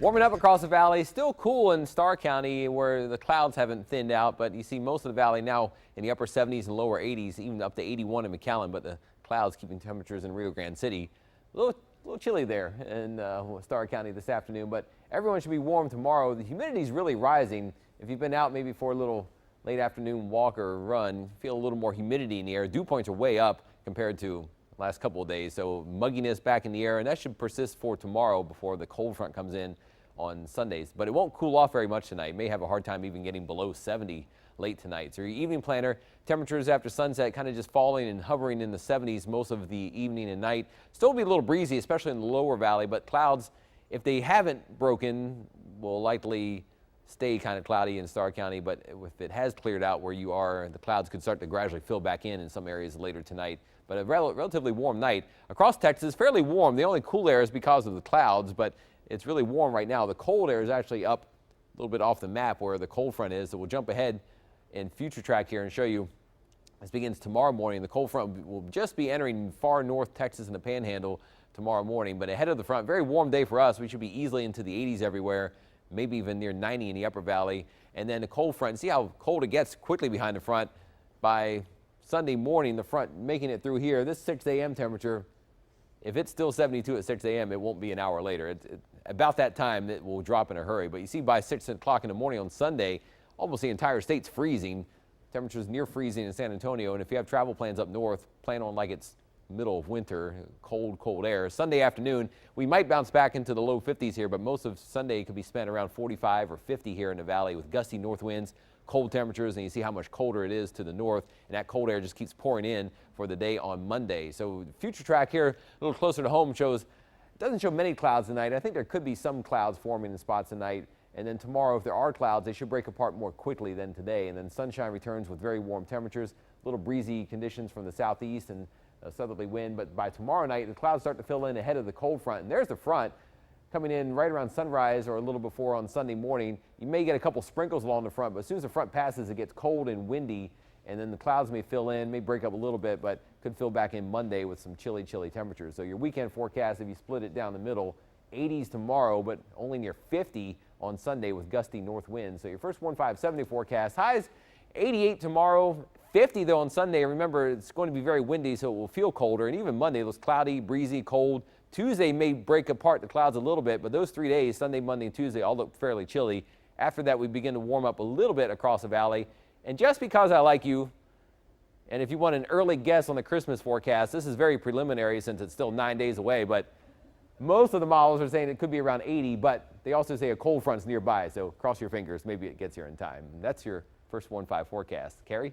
Warming up across the valley, still cool in Starr County where the clouds haven't thinned out, but you see most of the valley now in the upper 70s and lower 80s, even up to 81 in McAllen, but the clouds keeping temperatures in Rio Grande City a little chilly there in Starr County this afternoon, but everyone should be warm tomorrow. The humidity is really rising. If you've been out maybe for a little late afternoon walk or run, feel a little more humidity in the air. Dew points are way up compared to last couple of days, so mugginess back in the air, and that should persist for tomorrow before the cold front comes in on Sundays. But it won't cool off very much tonight. May have a hard time even getting below 70 late tonight. So your evening planner, temperatures after sunset kind of just falling and hovering in the 70s most of the evening and night. Still be a little breezy, especially in the lower valley, but clouds, if they haven't broken, will likely stay kind of cloudy in Starr County, but if it has cleared out where you are, the clouds could start to gradually fill back in some areas later tonight. But a relatively warm night. Across Texas, fairly warm. The only cool air is because of the clouds, but it's really warm right now. The cold air is actually up a little bit off the map where the cold front is, so we'll jump ahead in future track here and show you. This begins tomorrow morning. The cold front will just be entering far north Texas and the Panhandle tomorrow morning, but ahead of the front, very warm day for us. We should be easily into the 80s everywhere, maybe even near 90 in the upper valley. And then the cold front, see how cold it gets quickly behind the front. By Sunday morning, the front making it through here. This 6 a.m. temperature, if it's still 72 at 6 a.m., it won't be an hour later. About that time, it will drop in a hurry. But you see by 6 o'clock in the morning on Sunday, almost the entire state's freezing. Temperatures near freezing in San Antonio. And if you have travel plans up north, plan on like it's middle of winter, cold air. Sunday afternoon, we might bounce back into the low 50s here, but most of Sunday could be spent around 45 or 50 here in the valley with gusty north winds, cold temperatures, and you see how much colder it is to the north, and that cold air just keeps pouring in for the day on Monday. So future track here, a little closer to home, doesn't show many clouds tonight. I think there could be some clouds forming in spots tonight. And then tomorrow, if there are clouds, they should break apart more quickly than today. And then sunshine returns with very warm temperatures, a little breezy conditions from the southeast and a southerly wind. But by tomorrow night, the clouds start to fill in ahead of the cold front. And there's the front coming in right around sunrise or a little before on Sunday morning. You may get a couple sprinkles along the front, but as soon as the front passes, it gets cold and windy. And then the clouds may fill in, may break up a little bit, but could fill back in Monday with some chilly temperatures. So your weekend forecast, if you split it down the middle, 80s tomorrow, but only near 50 on Sunday with gusty north winds. So your first 1570 forecast, highs 88 tomorrow, 50 though on Sunday. Remember, it's going to be very windy, so it will feel colder. And even Monday looks cloudy, breezy, cold. Tuesday may break apart the clouds a little bit, but those 3 days, Sunday, Monday, and Tuesday, all look fairly chilly. After that, we begin to warm up a little bit across the valley. And just because I like you, and if you want an early guess on the Christmas forecast, this is very preliminary since it's still 9 days away, but most of the models are saying it could be around 80, but they also say a cold front's nearby, so cross your fingers, maybe it gets here in time. And that's your first 1-5 forecast. Carrie?